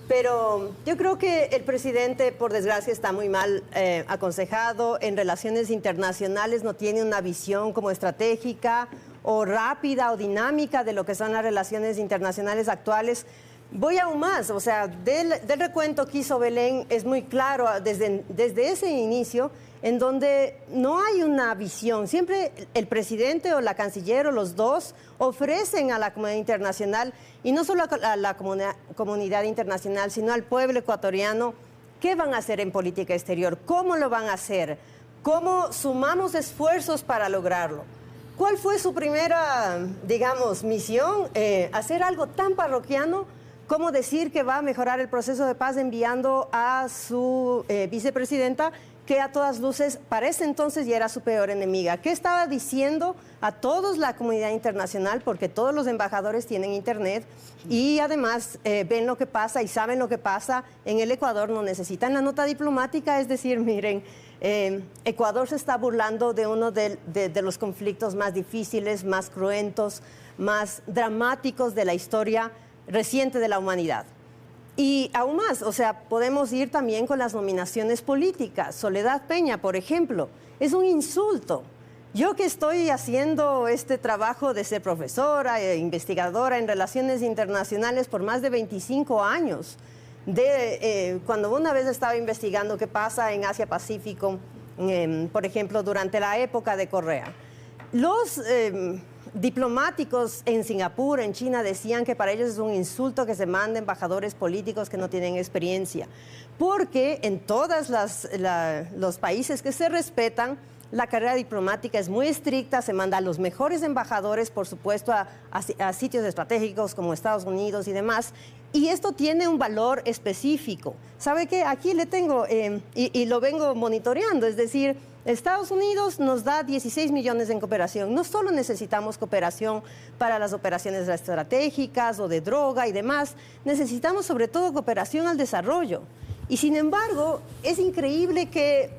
Pero yo creo que el presidente, por desgracia, está muy mal aconsejado. En relaciones internacionales no tiene una visión como estratégica o rápida o dinámica de lo que son las relaciones internacionales actuales. Voy aún más, o sea, del recuento que hizo Belén es muy claro desde ese inicio, en donde no hay una visión. Siempre el presidente o la canciller o los dos ofrecen a la comunidad internacional, y no solo a la comunidad internacional, sino al pueblo ecuatoriano, qué van a hacer en política exterior, cómo lo van a hacer, cómo sumamos esfuerzos para lograrlo. ¿Cuál fue su primera, digamos, misión? Hacer algo tan parroquiano como decir que va a mejorar el proceso de paz enviando a su vicepresidenta, que a todas luces para ese entonces ya era su peor enemiga. ¿Qué estaba diciendo a toda la comunidad internacional? Porque todos los embajadores tienen internet y además ven lo que pasa y saben lo que pasa en el Ecuador. No necesitan la nota diplomática, es decir, miren, Ecuador se está burlando de uno de los conflictos más difíciles, más cruentos, más dramáticos de la historia reciente de la humanidad. Y aún más, o sea, podemos ir también con las nominaciones políticas. Soledad Peña, por ejemplo, es un insulto. Yo que estoy haciendo este trabajo de ser profesora e investigadora en relaciones internacionales por más de 25 años, cuando una vez estaba investigando qué pasa en Asia-Pacífico, por ejemplo, durante la época de Correa, los diplomáticos en Singapur, en China, decían que para ellos es un insulto que se mande embajadores políticos que no tienen experiencia, porque en todos los países que se respetan, la carrera diplomática es muy estricta, se manda a los mejores embajadores, por supuesto, a sitios estratégicos como Estados Unidos y demás, Y esto tiene un valor específico. ¿Sabe qué? Aquí le tengo, y lo vengo monitoreando, es decir, Estados Unidos nos da 16 millones en cooperación. No solo necesitamos cooperación para las operaciones estratégicas o de droga y demás, necesitamos sobre todo cooperación al desarrollo. Y sin embargo, es increíble que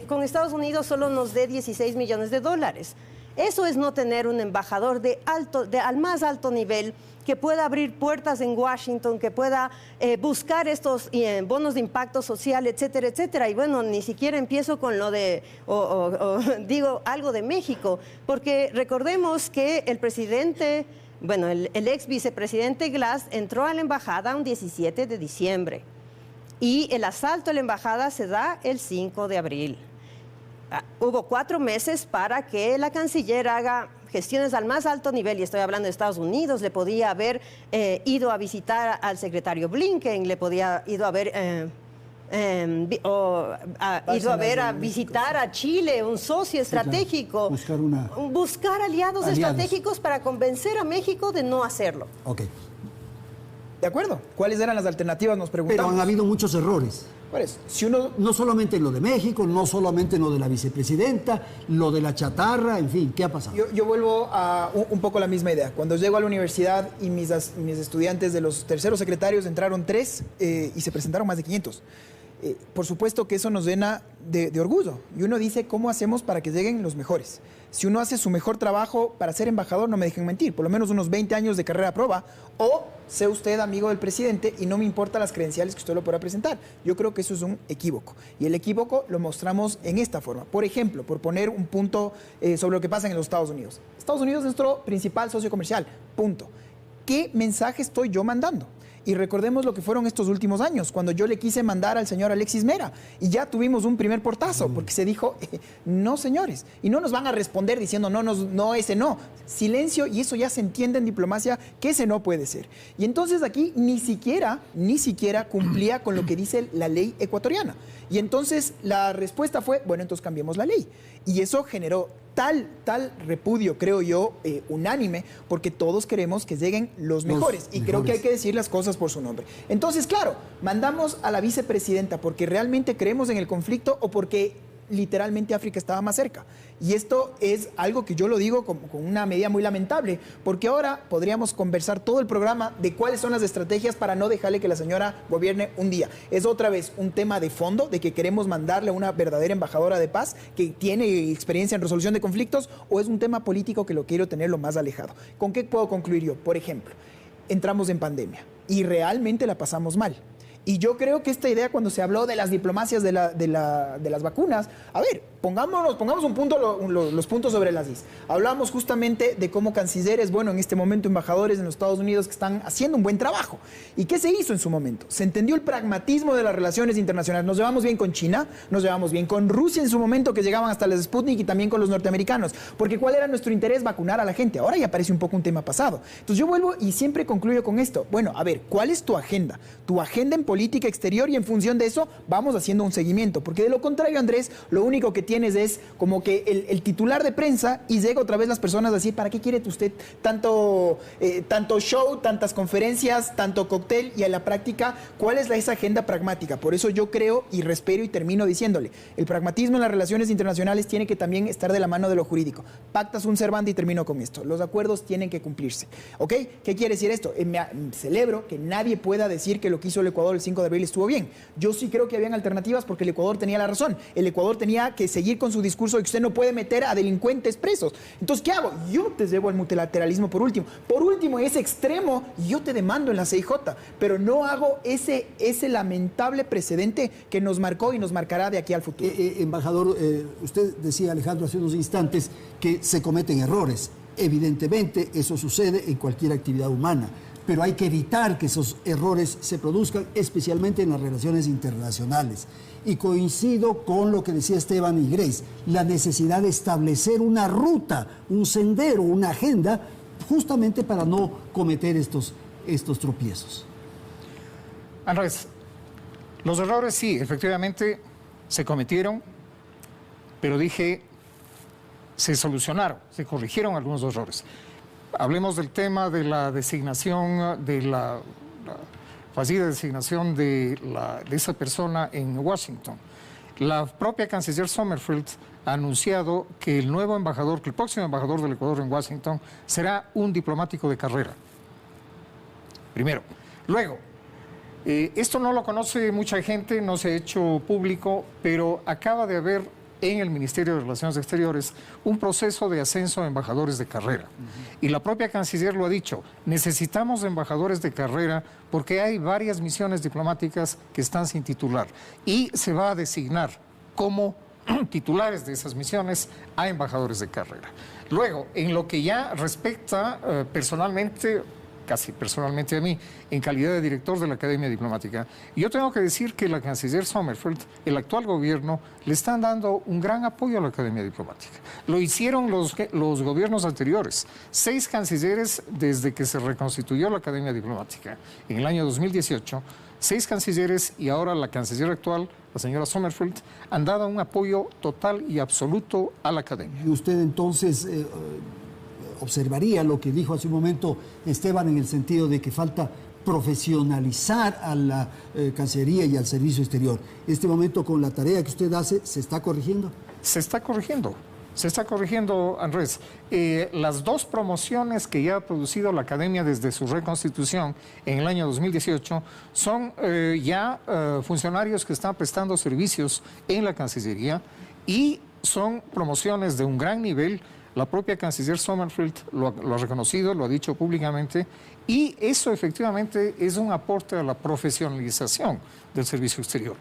con Estados Unidos solo nos dé 16 millones de dólares. Eso es no tener un embajador al más alto nivel que pueda abrir puertas en Washington, que pueda buscar estos bonos de impacto social, etcétera, etcétera. Y bueno, ni siquiera empiezo con lo de, digo algo de México, porque recordemos que el presidente, bueno, el ex vicepresidente Glass entró a la embajada un 17 de diciembre y el asalto a la embajada se da el 5 de abril. Hubo 4 meses para que la canciller haga gestiones al más alto nivel, y estoy hablando de Estados Unidos. Le podía haber ido a visitar al secretario Blinken, le podía ido a ver a visitar a Chile, un socio estratégico, buscar aliados estratégicos para convencer a México de no hacerlo. Ok. De acuerdo. ¿Cuáles eran las alternativas? Nos preguntamos. Pero han habido muchos errores. Si uno... No solamente en lo de México, no solamente en lo de la vicepresidenta, lo de la chatarra, en fin, ¿qué ha pasado? Yo vuelvo a un poco la misma idea. Cuando llego a la universidad y mis estudiantes de los terceros secretarios entraron 3 y se presentaron más de 500. Por supuesto que eso nos llena de orgullo. Y uno dice, ¿cómo hacemos para que lleguen los mejores? Si uno hace su mejor trabajo para ser embajador, no me dejen mentir, por lo menos unos 20 años de carrera a prueba, o sea usted amigo del presidente y no me importan las credenciales que usted lo pueda presentar. Yo creo que eso es un equívoco. Y el equívoco lo mostramos en esta forma. Por ejemplo, por poner un punto sobre lo que pasa en los Estados Unidos. Estados Unidos es nuestro principal socio comercial, punto. ¿Qué mensaje estoy yo mandando? Y recordemos lo que fueron estos últimos años, cuando yo le quise mandar al señor Alexis Mera y ya tuvimos un primer portazo, porque se dijo, no señores, y no nos van a responder diciendo no, ese no. Silencio, y eso ya se entiende en diplomacia que ese no puede ser. Y entonces aquí ni siquiera cumplía con lo que dice la ley ecuatoriana. Y entonces la respuesta fue, bueno, entonces cambiemos la ley. Y eso generó tal repudio, creo yo, unánime, porque todos queremos que lleguen los mejores. Y creo que hay que decir las cosas por su nombre. Entonces, claro, mandamos a la vicepresidenta porque realmente creemos en el conflicto o porque literalmente África estaba más cerca. Y esto es algo que yo lo digo con una medida muy lamentable, porque ahora podríamos conversar todo el programa de cuáles son las estrategias para no dejarle que la señora gobierne un día. Es otra vez un tema de fondo, de que queremos mandarle a una verdadera embajadora de paz que tiene experiencia en resolución de conflictos, o es un tema político que lo quiero tener lo más alejado. ¿Con qué puedo concluir yo? Por ejemplo, entramos en pandemia y realmente la pasamos mal. Y yo creo que esta idea, cuando se habló de las diplomacias de las vacunas, a ver, pongamos un punto, los puntos sobre las is. Hablamos justamente de cómo cancilleres, bueno, en este momento embajadores en los Estados Unidos que están haciendo un buen trabajo. ¿Y qué se hizo en su momento? Se entendió el pragmatismo de las relaciones internacionales. Nos llevamos bien con China, nos llevamos bien con Rusia en su momento, que llegaban hasta las Sputnik, y también con los norteamericanos. Porque ¿cuál era nuestro interés? Vacunar a la gente. Ahora ya parece un poco un tema pasado. Entonces yo vuelvo y siempre concluyo con esto. Bueno, a ver, ¿cuál es tu agenda? Tu agenda en política exterior, y en función de eso vamos haciendo un seguimiento. Porque de lo contrario, Andrés, lo único que tienes es como que el titular de prensa, y llega otra vez las personas a decir, ¿para qué quiere usted tanto show, tantas conferencias, tanto cóctel? Y a la práctica, ¿cuál es esa agenda pragmática? Por eso yo creo y respiro y termino diciéndole, el pragmatismo en las relaciones internacionales tiene que también estar de la mano de lo jurídico. Pacta sunt servanda, y termino con esto. Los acuerdos tienen que cumplirse. ¿Ok? ¿Qué quiere decir esto? Celebro que nadie pueda decir que lo que hizo el Ecuador el 5 de abril estuvo bien. Yo sí creo que habían alternativas, porque el Ecuador tenía la razón. El Ecuador tenía que seguir con su discurso de que usted no puede meter a delincuentes presos. Entonces, ¿qué hago? Yo te llevo al multilateralismo por último. Por último, en ese extremo, yo te demando en la CIJ, pero no hago ese lamentable precedente que nos marcó y nos marcará de aquí al futuro. Embajador, usted decía, Alejandro, hace unos instantes que se cometen errores. Evidentemente, eso sucede en cualquier actividad humana, pero hay que evitar que esos errores se produzcan, especialmente en las relaciones internacionales. Y coincido con lo que decía Esteban y Grace, la necesidad de establecer una ruta, un sendero, una agenda, justamente para no cometer estos tropiezos. Andrés, los errores sí, efectivamente se cometieron, pero dije, se solucionaron, se corrigieron algunos errores. Hablemos del tema de la designación de fallida designación de esa persona en Washington. La propia canciller Sommerfeld ha anunciado que el nuevo embajador, que el próximo embajador del Ecuador en Washington será un diplomático de carrera. Primero. Luego, esto no lo conoce mucha gente, no se ha hecho público, pero acaba de haber en el Ministerio de Relaciones Exteriores un proceso de ascenso a embajadores de carrera. Y la propia canciller lo ha dicho, necesitamos embajadores de carrera porque hay varias misiones diplomáticas que están sin titular y se va a designar como titulares de esas misiones a embajadores de carrera. Luego, en lo que ya respecta personalmente, casi personalmente a mí, en calidad de director de la Academia Diplomática, yo tengo que decir que la canciller Sommerfeld, el actual gobierno, le están dando un gran apoyo a la Academia Diplomática. Lo hicieron los gobiernos anteriores. 6 cancilleres desde que se reconstituyó la Academia Diplomática en el año 2018, 6 cancilleres y ahora la canciller actual, la señora Sommerfeld, han dado un apoyo total y absoluto a la Academia. Y usted entonces observaría lo que dijo hace un momento Esteban en el sentido de que falta profesionalizar a la Cancillería y al Servicio Exterior. Este momento, con la tarea que usted hace, ¿se está corrigiendo? Se está corrigiendo, Andrés. Las 2 promociones que ya ha producido la Academia desde su reconstitución en el año 2018 son funcionarios que están prestando servicios en la Cancillería y son promociones de un gran nivel. La propia canciller Sommerfeld lo ha reconocido, lo ha dicho públicamente, y eso efectivamente es un aporte a la profesionalización del servicio exterior.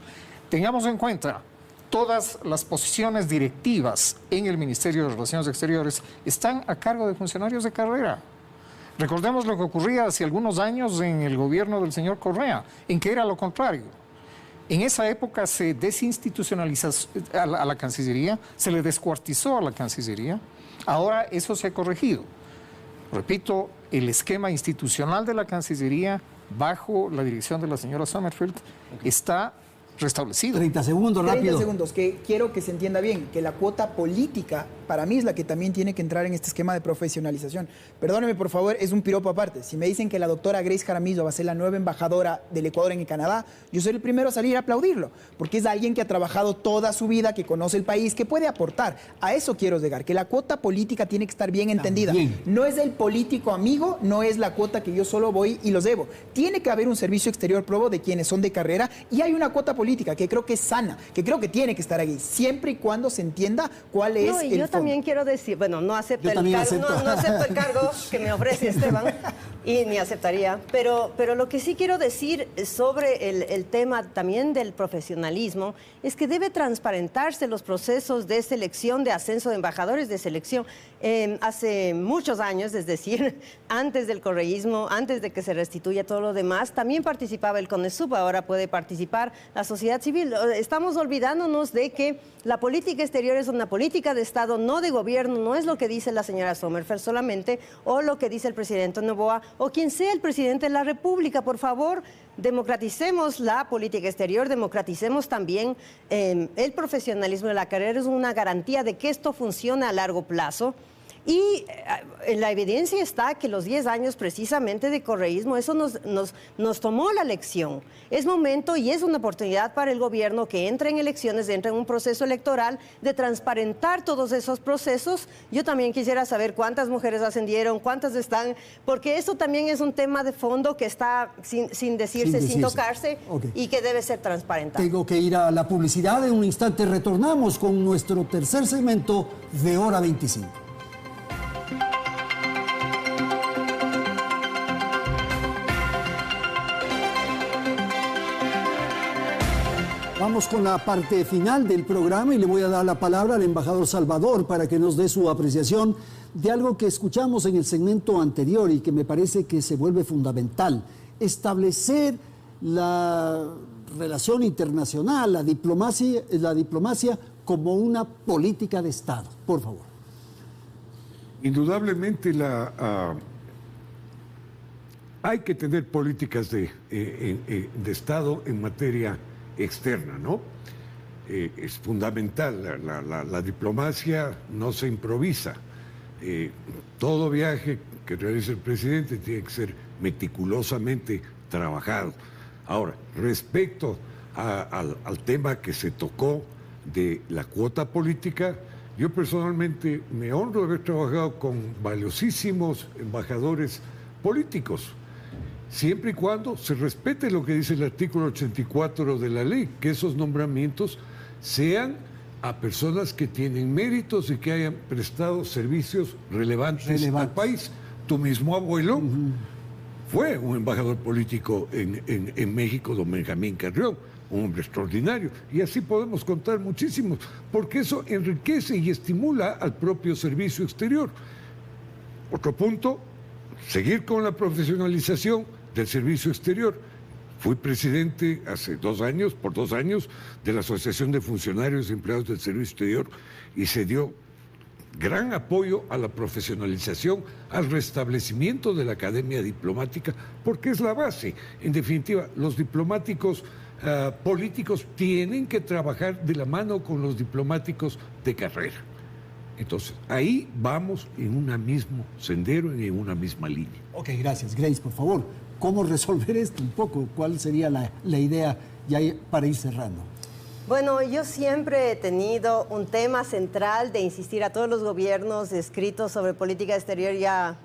Tengamos en cuenta, todas las posiciones directivas en el Ministerio de Relaciones Exteriores están a cargo de funcionarios de carrera. Recordemos lo que ocurría hace algunos años en el gobierno del señor Correa, en que era lo contrario. En esa época se desinstitucionalizó a la Cancillería, se le descuartizó a la Cancillería. Ahora eso se ha corregido. Repito, el esquema institucional de la Cancillería bajo la dirección de la señora Sommerfeld está restablecido. 30 segundos, rápido. 30 segundos, que quiero que se entienda bien, que la cuota política para mí es la que también tiene que entrar en este esquema de profesionalización. Perdóneme, por favor, es un piropo aparte. Si me dicen que la doctora Grace Jaramillo va a ser la nueva embajadora del Ecuador en el Canadá, yo soy el primero a salir a aplaudirlo, porque es alguien que ha trabajado toda su vida, que conoce el país, que puede aportar. A eso quiero llegar, que la cuota política tiene que estar bien entendida. También. No es el político amigo, no es la cuota que yo solo voy y los debo. Tiene que haber un servicio exterior probo de quienes son de carrera y hay una cuota política que creo que es sana, que creo que tiene que estar ahí, siempre y cuando se entienda cuál es el fondo. También quiero decir, bueno, no acepto no acepto el cargo que me ofrece Esteban y ni aceptaría, pero lo que sí quiero decir sobre el tema también del profesionalismo es que debe transparentarse los procesos de selección, de ascenso de embajadores de selección. Hace muchos años, es decir, antes del correísmo, antes de que se restituya todo lo demás, también participaba el CONESUB, ahora puede participar la sociedad civil. Estamos olvidándonos de que la política exterior es una política de Estado, no de gobierno, no es lo que dice la señora Sommerfeld solamente, o lo que dice el presidente Noboa, o quien sea el presidente de la República. Por favor, democraticemos la política exterior, democraticemos también el profesionalismo de la carrera. Es una garantía de que esto funcione a largo plazo. Y la evidencia está que los 10 años precisamente de correísmo, eso nos tomó la lección. Es momento y es una oportunidad para el gobierno que entre en elecciones, entre en un proceso electoral, de transparentar todos esos procesos. Yo también quisiera saber cuántas mujeres ascendieron, cuántas están, porque eso también es un tema de fondo que está sin decirse, sin tocarse, y que debe ser transparentado. Tengo que ir a la publicidad. En un instante retornamos con nuestro tercer segmento de Hora 25. Vamos con la parte final del programa y le voy a dar la palabra al embajador Salvador para que nos dé su apreciación de algo que escuchamos en el segmento anterior y que me parece que se vuelve fundamental: establecer la relación internacional, la diplomacia como una política de Estado. Por favor. Indudablemente hay que tener políticas de Estado en materia externa, ¿no? Es fundamental. La diplomacia no se improvisa. Todo viaje que realice el presidente tiene que ser meticulosamente trabajado. Ahora, respecto al tema que se tocó de la cuota política, yo personalmente me honro de haber trabajado con valiosísimos embajadores políticos, siempre y cuando se respete lo que dice el artículo 84 de la ley, que esos nombramientos sean a personas que tienen méritos y que hayan prestado servicios relevantes al país. Tu mismo abuelo fue un embajador político en México, don Benjamín Carrión, un hombre extraordinario. Y así podemos contar muchísimos, porque eso enriquece y estimula al propio servicio exterior. Otro punto, seguir con la profesionalización del servicio exterior. Fui presidente hace 2 años, por 2 años, de la Asociación de Funcionarios y Empleados del Servicio Exterior y se dio gran apoyo a la profesionalización, al restablecimiento de la Academia Diplomática, porque es la base. En definitiva, los diplomáticos políticos tienen que trabajar de la mano con los diplomáticos de carrera. Entonces, ahí vamos en un mismo sendero, en una misma línea. Ok, gracias. Grace, por favor, ¿cómo resolver esto un poco? ¿Cuál sería la idea ya para ir cerrando? Bueno, yo siempre he tenido un tema central de insistir a todos los gobiernos escritos sobre política exterior, ya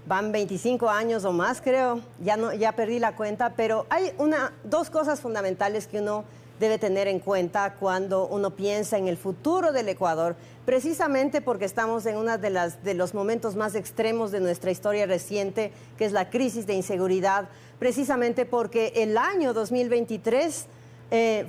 van 25 años o más, creo, ya perdí la cuenta, pero hay 2 cosas fundamentales que uno debe tener en cuenta cuando uno piensa en el futuro del Ecuador, precisamente porque estamos en uno de los momentos más extremos de nuestra historia reciente, que es la crisis de inseguridad, precisamente porque el año 2023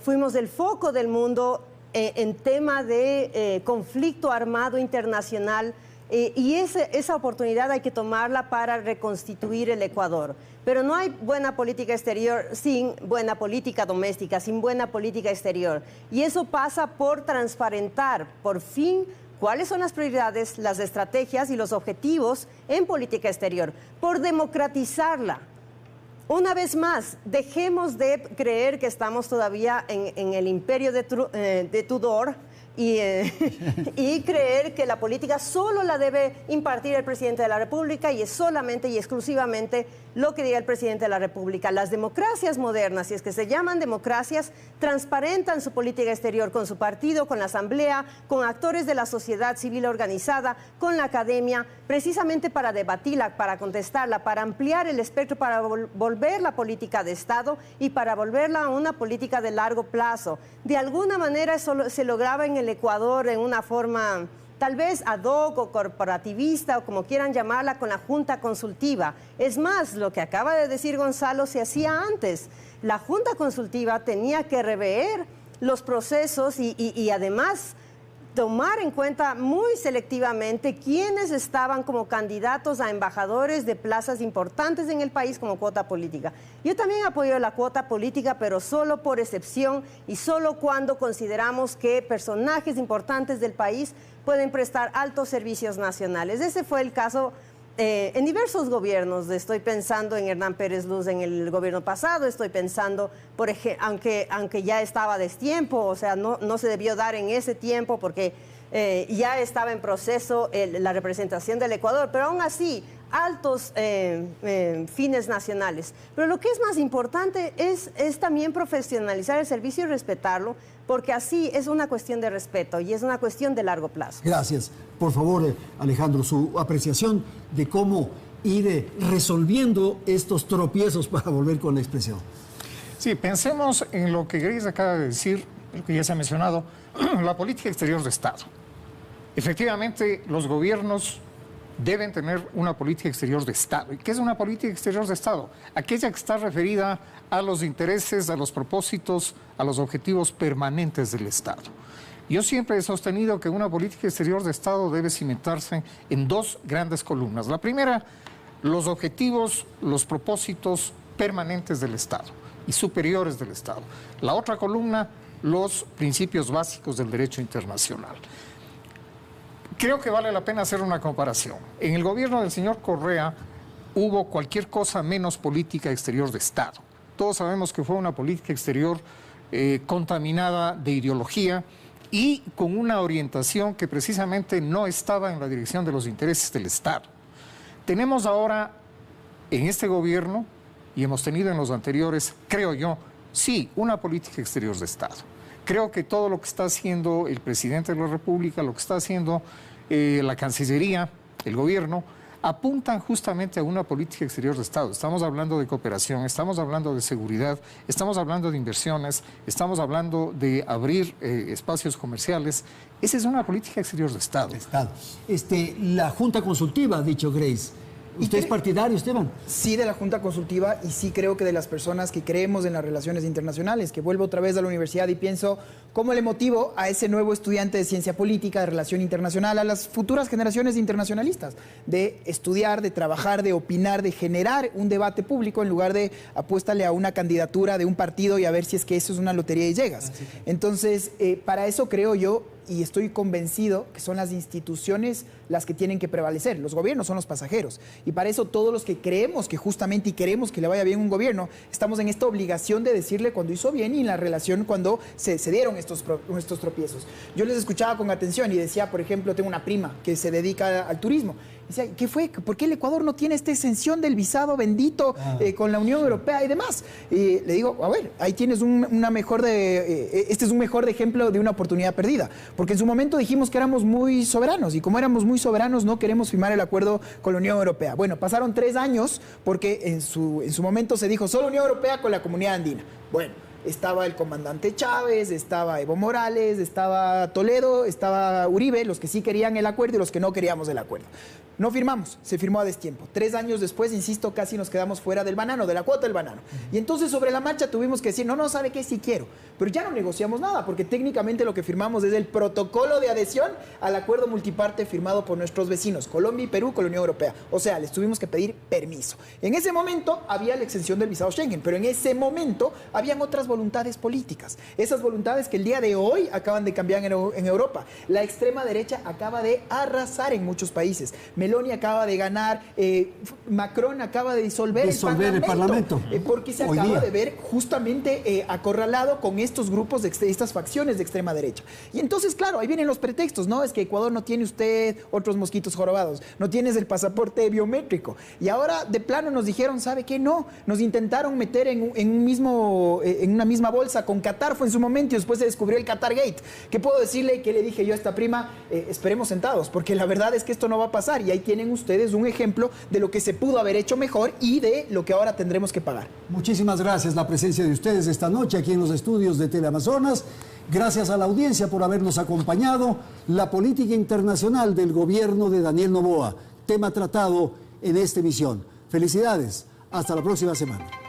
fuimos el foco del mundo en tema de conflicto armado internacional y esa oportunidad hay que tomarla para reconstituir el Ecuador. Pero no hay buena política exterior sin buena política doméstica, sin buena política exterior. Y eso pasa por transparentar, por fin, cuáles son las prioridades, las estrategias y los objetivos en política exterior, por democratizarla. Una vez más, dejemos de creer que estamos todavía en el imperio de Tudor y creer que la política solo la debe impartir el presidente de la República y es solamente y exclusivamente lo que diga el presidente de la República. Las democracias modernas, si es que se llaman democracias, transparentan su política exterior con su partido, con la asamblea, con actores de la sociedad civil organizada, con la academia, precisamente para debatirla, para contestarla, para ampliar el espectro, para volver la política de Estado y para volverla a una política de largo plazo. De alguna manera eso se lograba en el Ecuador en una forma tal vez ad hoc o corporativista o como quieran llamarla, con la Junta Consultiva. Es más, lo que acaba de decir Gonzalo se hacía antes. La Junta Consultiva tenía que rever los procesos y además tomar en cuenta muy selectivamente quiénes estaban como candidatos a embajadores de plazas importantes en el país como cuota política. Yo también apoyo la cuota política, pero solo por excepción y solo cuando consideramos que personajes importantes del país pueden prestar altos servicios nacionales. Ese fue el caso en diversos gobiernos. Estoy pensando en Hernán Pérez Luz en el gobierno pasado, estoy pensando, por ejemplo, aunque ya estaba a destiempo, o sea, no se debió dar en ese tiempo porque ya estaba en proceso la representación del Ecuador, pero aún así, altos fines nacionales. Pero lo que es más importante es también profesionalizar el servicio y respetarlo, porque así es una cuestión de respeto y es una cuestión de largo plazo. Gracias. Por favor, Alejandro, su apreciación de cómo ir resolviendo estos tropiezos, para volver con la expresión. Sí, pensemos en lo que Grace acaba de decir, lo que ya se ha mencionado, la política exterior de Estado. Efectivamente, los gobiernos deben tener una política exterior de Estado. ¿Y qué es una política exterior de Estado? Aquella que está referida a los intereses, a los propósitos, a los objetivos permanentes del Estado. Yo siempre he sostenido que una política exterior de Estado debe cimentarse en 2 grandes columnas. La primera, los objetivos, los propósitos permanentes del Estado y superiores del Estado. La otra columna, los principios básicos del derecho internacional. Creo que vale la pena hacer una comparación. En el gobierno del señor Correa hubo cualquier cosa menos política exterior de Estado. Todos sabemos que fue una política exterior contaminada de ideología y con una orientación que precisamente no estaba en la dirección de los intereses del Estado. Tenemos ahora en este gobierno y hemos tenido en los anteriores, creo yo, sí, una política exterior de Estado. Creo que todo lo que está haciendo el presidente de la República, lo que está haciendo la Cancillería, el gobierno, apuntan justamente a una política exterior de Estado. Estamos hablando de cooperación, estamos hablando de seguridad, estamos hablando de inversiones, estamos hablando de abrir espacios comerciales. Esa es una política exterior de Estado. La Junta Consultiva, ha dicho Grace. ¿Usted es partidario, Esteban? Sí, de la Junta Consultiva, y sí creo que de las personas que creemos en las relaciones internacionales, que vuelvo otra vez a la universidad y pienso cómo le motivo a ese nuevo estudiante de ciencia política, de relación internacional, a las futuras generaciones de internacionalistas, de estudiar, de trabajar, de opinar, de generar un debate público en lugar de apuéstale a una candidatura de un partido y a ver si es que eso es una lotería y llegas. Entonces, para eso creo yo, y estoy convencido que son las instituciones las que tienen que prevalecer. Los gobiernos son los pasajeros. Y para eso todos los que creemos que justamente y queremos que le vaya bien un gobierno, estamos en esta obligación de decirle cuando hizo bien y en la relación cuando se dieron estos tropiezos. Yo les escuchaba con atención y decía, por ejemplo, tengo una prima que se dedica al turismo. Decía, ¿qué fue? ¿Por qué el Ecuador no tiene esta exención del visado bendito con la Unión Europea y demás? Y le digo, a ver, ahí tienes este es un mejor ejemplo de una oportunidad perdida. Porque en su momento dijimos que éramos muy soberanos y como éramos muy soberanos no queremos firmar el acuerdo con la Unión Europea. Bueno, pasaron 3 años porque en su momento se dijo solo Unión Europea con la Comunidad Andina. Bueno, estaba el comandante Chávez, estaba Evo Morales, estaba Toledo, estaba Uribe, los que sí querían el acuerdo y los que no queríamos el acuerdo. No firmamos, se firmó a destiempo. 3 años después, insisto, casi nos quedamos fuera del banano, de la cuota del banano. Y entonces sobre la marcha tuvimos que decir, no, ¿sabe qué? Sí quiero. Pero ya no negociamos nada, porque técnicamente lo que firmamos es el protocolo de adhesión al acuerdo multiparte firmado por nuestros vecinos, Colombia y Perú con la Unión Europea. O sea, les tuvimos que pedir permiso. En ese momento había la exención del visado Schengen, pero en ese momento habían otras voluntades políticas. Esas voluntades que el día de hoy acaban de cambiar en Europa. La extrema derecha acaba de arrasar en muchos países. Meloni acaba de ganar, Macron acaba de disolver el Parlamento. Porque se acaba de ver justamente acorralado con estos grupos, estas facciones de extrema derecha. Y entonces, claro, ahí vienen los pretextos, ¿no? Es que Ecuador no tiene usted otros mosquitos jorobados, no tienes el pasaporte biométrico. Y ahora de plano nos dijeron, ¿sabe qué? No, nos intentaron meter en una misma bolsa con Qatar, fue en su momento, y después se descubrió el Qatar Gate. ¿Qué puedo decirle? ¿Qué le dije yo a esta prima? Esperemos sentados, porque la verdad es que esto no va a pasar. Y ahí tienen ustedes un ejemplo de lo que se pudo haber hecho mejor y de lo que ahora tendremos que pagar. Muchísimas gracias la presencia de ustedes esta noche aquí en los estudios de Teleamazonas. Gracias a la audiencia por habernos acompañado. La política internacional del gobierno de Daniel Noboa, tema tratado en esta emisión. Felicidades. Hasta la próxima semana.